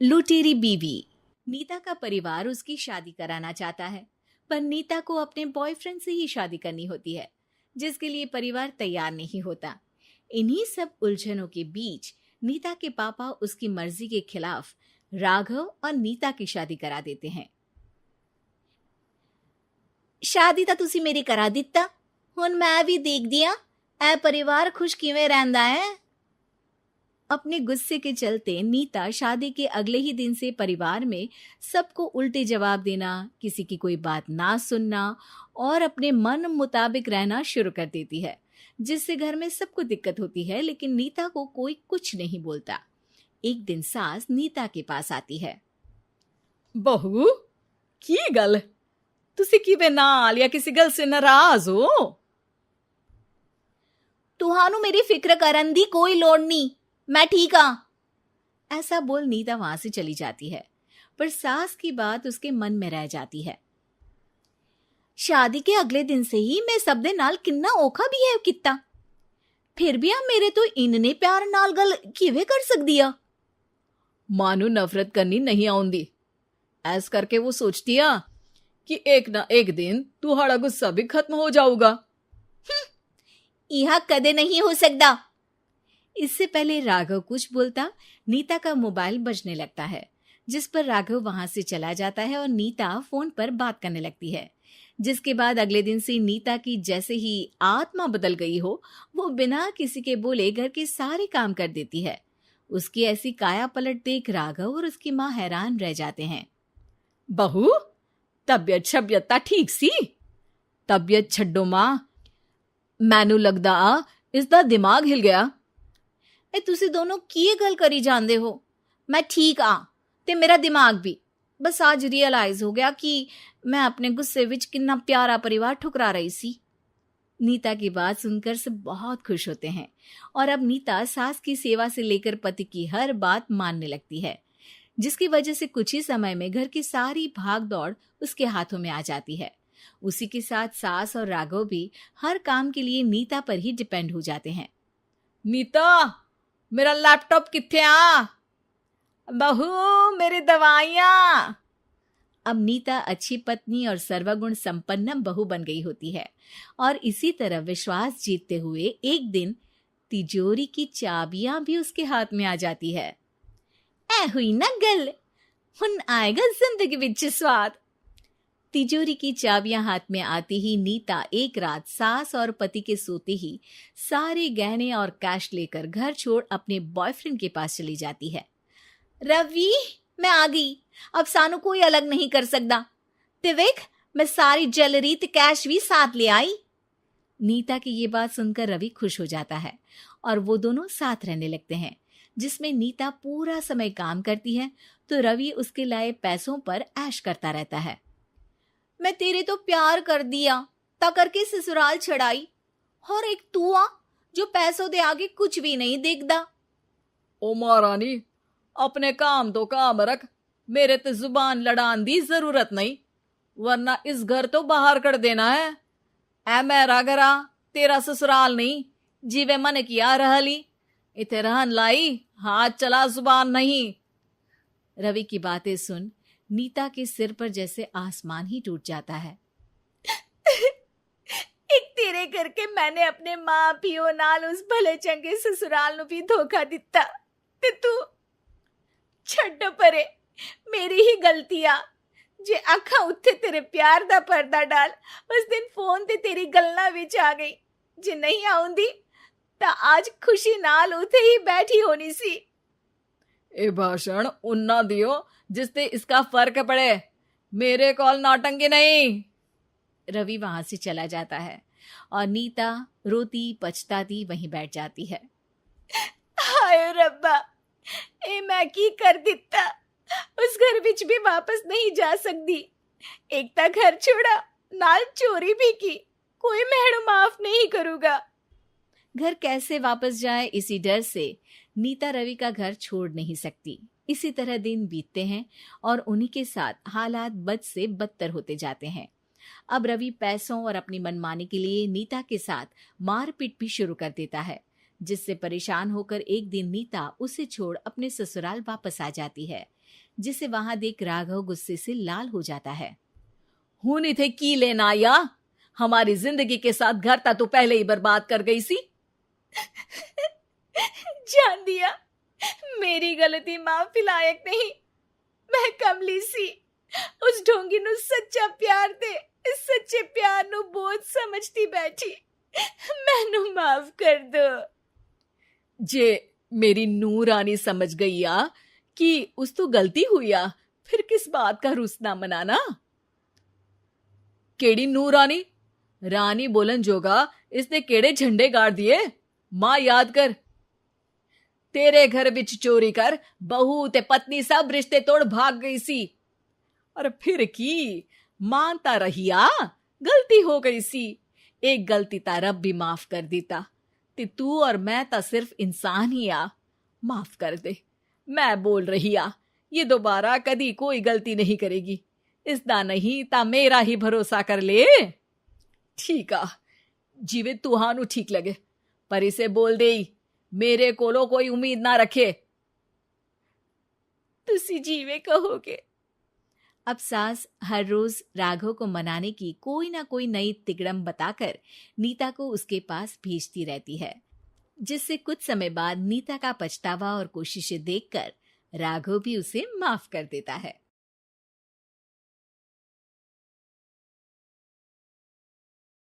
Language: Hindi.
लुटेरी बीवी। नीता का परिवार उसकी शादी कराना चाहता है, पर नीता को अपने बॉयफ्रेंड से ही शादी करनी होती है, जिसके लिए परिवार तैयार नहीं होता। इन्हीं सब उलझनों के बीच नीता के पापा उसकी मर्जी के खिलाफ राघव और नीता की शादी करा देते हैं। शादी ਤਾਂ ਤੁਸੀਂ ਮੇਰੀ ਕਰਾ ਦਿੱਤਾ, ਹੁਣ मैं भी देख दिया ए परिवार खुश किवें रहंदा है। अपने गुस्से के चलते नीता शादी के अगले ही दिन से परिवार में सबको उल्टे जवाब देना, किसी की कोई बात ना सुनना और अपने मन मुताबिक रहना शुरू कर देती है, जिससे घर में सबको दिक्कत होती है, लेकिन नीता को कोई कुछ नहीं बोलता। एक दिन सास नीता के पास आती है। बहू, की गल तुसी किवें नाल या किसी गल से नाराज हो? तुहानू मेरी फिक्र करन दी कोई लोड़ नहीं, मैं ठीक हाँ। ऐसा बोल नीता वहां से चली जाती है, पर सास की बात उसके मन में रह जाती है। शादी के अगले दिन से ही मैं सब दे नाल किन्ना औखा बिहेव किता, फिर भी आ मेरे तो इन्ने प्यार नाल गल किवें कर सकदी आ। मां नू नफरत करनी नहीं आउंदी, ऐस करके वो सोचती आ कि एक ना एक दिन तुम्हारा गुस्सा भी खत्म हो जाऊगा। यह कदे नहीं हो सकता। इससे पहले राघव कुछ बोलता, नीता का मोबाइल बजने लगता है, जिस पर राघव वहां से चला जाता है और नीता फोन पर बात करने लगती है। जिसके बाद अगले दिन से नीता की जैसे ही आत्मा बदल गई हो, वो बिना किसी के बोले घर के सारे काम कर देती है। उसकी ऐसी काया पलट देख राघव और उसकी माँ हैरान रह जाते हैं। बहू, तबियत शबियत ता ठीक सी? तबियत छड्डो मां, मैनू लगदा इसदा दिमाग हिल गया। ए तुसी दोनों की गल करी जांदे हो? मैं ठीक आ ते मेरा दिमाग भी। बस आज रियलाइज हो गया कि मैं अपने गुस्से विच कितना प्यारा परिवार ठुकरा रही सी। नीता की बात सुनकर सब बहुत खुश होते हैं और अब नीता सास की सेवा से लेकर पति की हर बात मानने लगती है, जिसकी वजह से कुछ ही समय में घर की सारी भाग दौड़ उसके हाथों में आ जाती है। उसी के साथ सास और राघव भी हर काम के लिए नीता पर ही डिपेंड हो जाते हैं। नीता, मेरा लैपटॉप किथे आ? बहू, मेरी दवाइयां। अब नीता अच्छी पत्नी और सर्वगुण संपन्न बहू बन गई होती है और इसी तरह विश्वास जीतते हुए एक दिन तिजोरी की चाबियां भी उसके हाथ में आ जाती है। ऐ हुई ना गल, हुन आएगा जिंदगी विच स्वाद। तिजोरी की चाबियां हाथ में आती ही नीता एक रात सास और पति के सोते ही सारे गहने और कैश लेकर घर छोड़ अपने बॉयफ्रेंड के पास चली जाती है। रवि, मैं आ गई, अब सानू कोई अलग नहीं कर सकता। ते वेख, मैं सारी ज्वेलरी ते कैश भी साथ ले आई। नीता की ये बात सुनकर रवि खुश हो जाता है और वो दोनों साथ रहने लगते हैं, जिसमें नीता पूरा समय काम करती है तो रवि उसके लाए पैसों पर ऐश करता रहता है। मैं तेरे तो प्यार कर दिया, ता करके ससुराल छड़ाई, और एक तू आ जो पैसों दे आगे कुछ भी नहीं देखदा। ओ महारानी, अपने काम तो काम रख, मेरे ते जुबान लड़ान दी जरूरत नहीं, वरना इस घर तो बाहर कर देना है। ऐ मेरा घरा, तेरा ससुराल नहीं, जीवे मन किया रहली, इथे रहन लाई, हाथ चला जुबान नहीं। रवि की बातें सुन नीता के सिर पर जैसे आसमान ही टूट जाता है। एक तेरे करके मैंने अपने मां पियो नाल उस भले चंगे ससुराल नु भी धोखा दिता, ते तू छड्ड परे, मेरी ही गलती आ। जे अखा उत्थे तेरे प्यार दा पर्दा डाल, उस दिन फोन ते तेरी गल्ला विच आ गई। जे नहीं आउंदी ता आज खुशी नाल उथे ही बैठी होनी सी। ए भाषण उन्ना दियो जिससे इसका फर्क पड़े, मेरे कॉल नौटंकी नहीं। रवि वहां से चला जाता है और नीता रोती पछताती वहीं बैठ जाती है। हाय रब्बा, ए मैं की कर दिता, उस घर विच भी वापस नहीं जा सकती। एक ता घर छोड़ा, नाल चोरी भी की, कोई मेहणु माफ नहीं करूंगा। घर कैसे वापस जाए, इसी डर से नीता रवि का घर छोड़ नहीं सकती। इसी तरह दिन बीतते हैं और उन्हीं के साथ हालात बद से बदतर होते जाते हैं। अब रवि पैसों और अपनी मनमानी के लिए नीता के साथ मारपीट भी शुरू कर देता है, जिससे परेशान होकर एक दिन नीता उसे छोड़ अपने ससुराल वापस आ जाती है। जिसे वहां देख राघव गुस्से से लाल हो जाता है। हूं थे की लेना आया, हमारी जिंदगी के साथ घर ता तो पहले ही बर्बाद कर गई सी। जान दिया, मेरी गलती माफी लायक नहीं। मैं कमली सी उस ढोंगी नु सच्चा प्यार दे, इस सच्चे प्यार नु बोझ समझती बैठी। मैनू माफ कर दो। जे मेरी नूर रानी समझ गई आ कि उस तो गलती हुई आ, फिर किस बात का रुसना मनाना। केड़ी नूर रानी? रानी बोलन जोगा इसने केड़े झंडे गाड़ दिए, मां याद कर। तेरे घर बिच चोरी कर बहू ते पत्नी सब रिश्ते तोड़ भाग गई सी। और फिर की मानता रहिया, गलती हो गई सी। एक गलती ता रब भी माफ कर देता, ते तू और मैं ता सिर्फ इंसान ही आ। माफ कर दे, मैं बोल रही आ, ये दोबारा कदी कोई गलती नहीं करेगी। इसदा नहीं ता मेरा ही भरोसा कर ले। ठीक आ, जिवे तुहानू ठीक लगे, पर इसे बोल दे मेरे कोलो कोई उम्मीद ना रखे। तुसी जीवे कहोगे। अब सास हर रोज राघव को मनाने की कोई ना कोई नई तिकड़म बताकर नीता को उसके पास भेजती रहती है, जिससे कुछ समय बाद नीता का पछतावा और कोशिशें देखकर राघव भी उसे माफ कर देता है।